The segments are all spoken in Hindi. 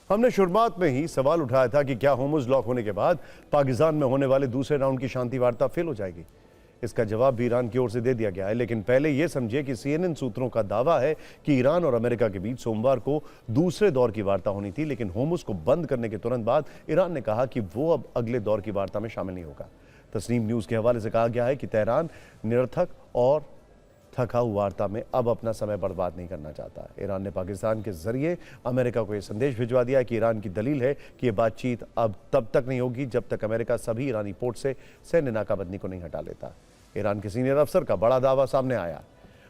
हमने शुरुआत में ही सवाल उठाया था कि क्या होर्मुज़ लॉक होने के बाद पाकिस्तान में होने वाले दूसरे राउंड की शांति वार्ता फेल हो जाएगी। इसका जवाब भी ईरान की ओर से दे दिया गया है, लेकिन पहले यह समझिए कि CNN सूत्रों का दावा है कि ईरान और अमेरिका के बीच सोमवार को दूसरे दौर की वार्ता होनी थी, लेकिन होर्मुज़ को बंद करने के तुरंत बाद ईरान ने कहा कि वो अब अगले दौर की वार्ता में शामिल नहीं होगा। तस्नीम न्यूज़ के हवाले से कहा गया है कि तेहरान निरर्थक और थकाऊ वार्ता में अब अपना समय बर्बाद नहीं करना चाहता। ईरान ने पाकिस्तान के जरिए अमेरिका को यह संदेश भिजवा दिया कि ईरान की दलील है कि यह बातचीत अब तब तक नहीं होगी जब तक अमेरिका सभी ईरानी पोर्ट से सैन्य नाकाबंदी को नहीं हटा लेता। ईरान के सीनियर अफसर का बड़ा दावा सामने आया।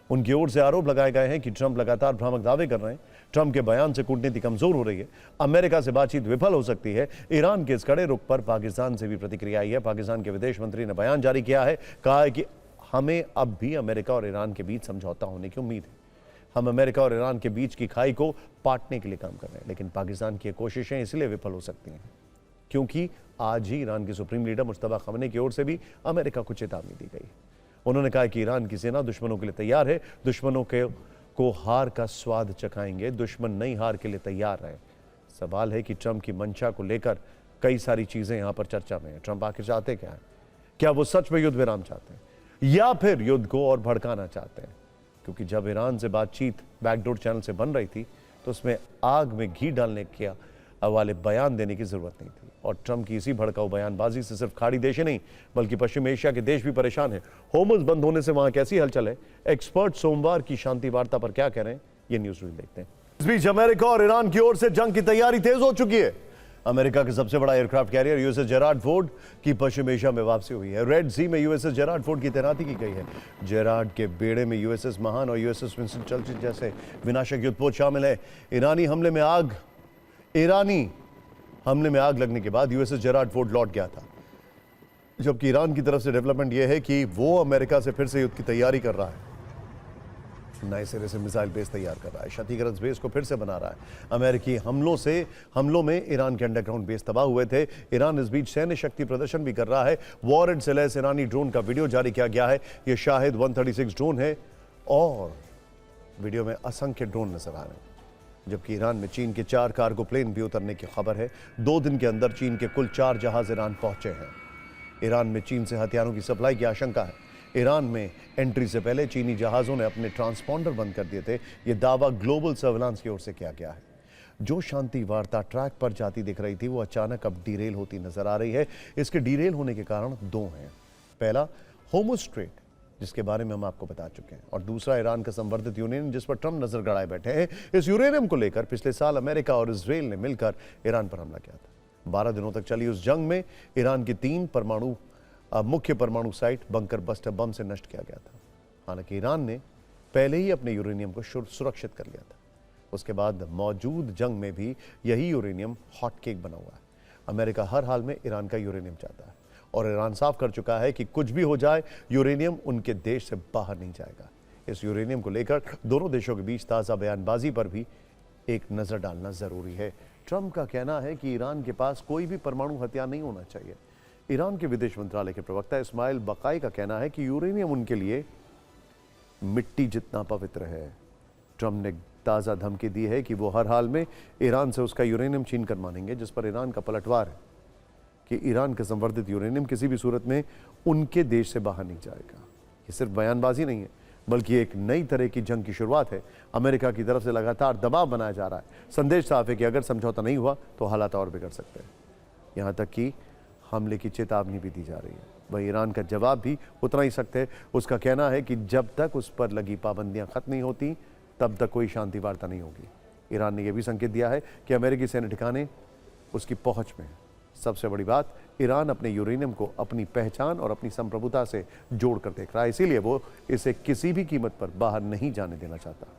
उनकी ओर से आरोप लगाए गए हैं कि ट्रंप लगातार भ्रामक दावे कर रहे हैं। ट्रंप के बयान से कूटनीति कमजोर हो रही है, अमेरिका से बातचीत विफल हो सकती है। ईरान के इस कड़े रुख पर पाकिस्तान से भी प्रतिक्रिया आई है। पाकिस्तान के विदेश मंत्री ने बयान जारी किया है, कहा है कि हमें अब भी अमेरिका और ईरान के बीच समझौता होने की उम्मीद है। हम अमेरिका और ईरान के बीच की खाई को पाटने के लिए काम कर रहे हैं, लेकिन पाकिस्तान की कोशिशें इसलिए विफल हो सकती हैं क्योंकि आज ही ईरान के सुप्रीम लीडर मुश्तबा खमेनी की ओर से भी अमेरिका को चेतावनी दी गई। उन्होंने कहा कि ईरान की सेना दुश्मनों के लिए तैयार है, दुश्मनों को हार का स्वाद चखाएंगे, दुश्मन नई हार के लिए तैयार है। सवाल है कि ट्रंप की मंशा को लेकर कई सारी चीजें यहां पर चर्चा में है। ट्रंप आखिर चाहते क्या है? क्या वो सच में युद्ध विराम चाहते हैं या फिर युद्ध को और भड़काना चाहते हैं? क्योंकि जब ईरान से बातचीत बैकडोर चैनल से बन रही थी तो उसमें आग में घी डालने के वाले बयान देने की जरूरत नहीं थी, और ट्रंप की इसी भड़काऊ बयानबाजी से सिर्फ खाड़ी देश ही नहीं बल्कि पश्चिम एशिया के देश भी परेशान हैं। होर्मुज़ बंद होने से वहां कैसी हलचल है, एक्सपर्ट सोमवार की शांति वार्ता पर क्या कह रहे हैं, ये न्यूज रील देखते हैं। इस बीच अमेरिका और ईरान की ओर से जंग की तैयारी तेज हो चुकी है। अमेरिका के सबसे बड़ा aircraft carrier USS Gerald Ford की पश्चिम एशिया में वापसी हुई है। रेड सी में यूएसएस जेरार्ड फोर्ड की तैनाती की गई है। जेरार्ड के बेड़े में यूएसएस महान और यूएसएस विंस्टन चर्चिल जैसे विनाशक युद्धपोत शामिल है। ईरानी हमले में आग लगने के बाद यूएसएस जेरार्ड फोर्ड लौट गया था, जबकि ईरान की तरफ से डेवलपमेंट यह है कि वो अमेरिका से फिर से युद्ध की तैयारी कर रहा है, नए सिरे से मिसाइल बेस तैयार कर रहा है, क्षतिग्रस्त बेस को फिर से बना रहा है। अमेरिकी हमलों में ईरान के अंडरग्राउंड बेस तबाह हुए थे। ईरान इस बीच सैन्य शक्ति प्रदर्शन भी कर रहा है। वॉरेंट से लैस ईरानी ड्रोन का वीडियो जारी किया गया है। यह शाहिद 136 ड्रोन है और वीडियो में असंख्य ड्रोन नजर आ रहे हैं। जबकि ईरान में चीन के 4 कार्गो प्लेन भी उतरने की खबर है। 2 दिन के अंदर चीन के कुल 4 जहाज ईरान पहुंचे हैं। ईरान में चीन से हथियारों की सप्लाई की आशंका है। ईरान में एंट्री से पहले चीनी जहाजों ने अपने ट्रांसपॉन्डर बंद कर दिए थे। यह दावा ग्लोबल सर्विलांस की ओर से किया गया है। जो शांति वार्ता ट्रैक पर जाती दिख रही थी वो अचानक अब डीरेल होती नजर आ रही है। इसके डीरेल होने के कारण 2 हैं। पहला, होर्मुज़ स्ट्रेट, जिसके बारे में हम आपको बता चुके हैं, और दूसरा ईरान का संवर्धित यूरेनियम, जिस पर ट्रंप नजर गड़ाए बैठे हैं। इस यूरेनियम को लेकर पिछले साल अमेरिका और इजराइल ने मिलकर ईरान पर हमला किया था। 12 दिनों तक चली उस जंग में ईरान की 3 मुख्य परमाणु साइट बंकर बस्टर बम से नष्ट किया गया था। हालांकि ईरान ने पहले ही अपने यूरेनियम को सुरक्षित कर लिया था। उसके बाद मौजूद जंग में भी यही यूरेनियम हॉटकेक बना हुआ है। अमेरिका हर हाल में ईरान का यूरेनियम चाहता है और ईरान साफ कर चुका है कि कुछ भी हो जाए यूरेनियम उनके देश से बाहर नहीं जाएगा। इस यूरेनियम को लेकर दोनों देशों के बीच ताज़ा बयानबाजी पर भी एक नज़र डालना ज़रूरी है। ट्रंप का कहना है कि ईरान के पास कोई भी परमाणु हथियार नहीं होना चाहिए। ईरान के विदेश मंत्रालय के प्रवक्ता इस्माइल बकाई का कहना है कि यूरेनियम उनके लिए मिट्टी जितना पवित्र है। ट्रंप ने ताज़ा धमकी दी है कि वो हर हाल में ईरान से उसका यूरेनियम छीन कर मानेंगे, जिस पर ईरान का पलटवार है कि ईरान का संवर्धित यूरेनियम किसी भी सूरत में उनके देश से बाहर नहीं जाएगा। ये सिर्फ बयानबाजी नहीं है बल्कि एक नई तरह की जंग की शुरुआत है। अमेरिका की तरफ से लगातार दबाव बनाया जा रहा है। संदेश साफ है कि अगर समझौता नहीं हुआ तो हालात और बिगड़ सकते हैं। यहाँ तक कि हमले की चेतावनी भी दी जा रही है। वही ईरान का जवाब भी उतना ही सख्त है। उसका कहना है कि जब तक उस पर लगी पाबंदियां खत्म नहीं होती तब तक कोई शांति वार्ता नहीं होगी। ईरान ने यह भी संकेत दिया है कि अमेरिकी सैन्य ठिकाने उसकी पहुंच में है। सबसे बड़ी बात, ईरान अपने यूरेनियम को अपनी पहचान और अपनी संप्रभुता से जोड़कर देख रहा है, इसीलिए वो इसे किसी भी कीमत पर बाहर नहीं जाने देना चाहता।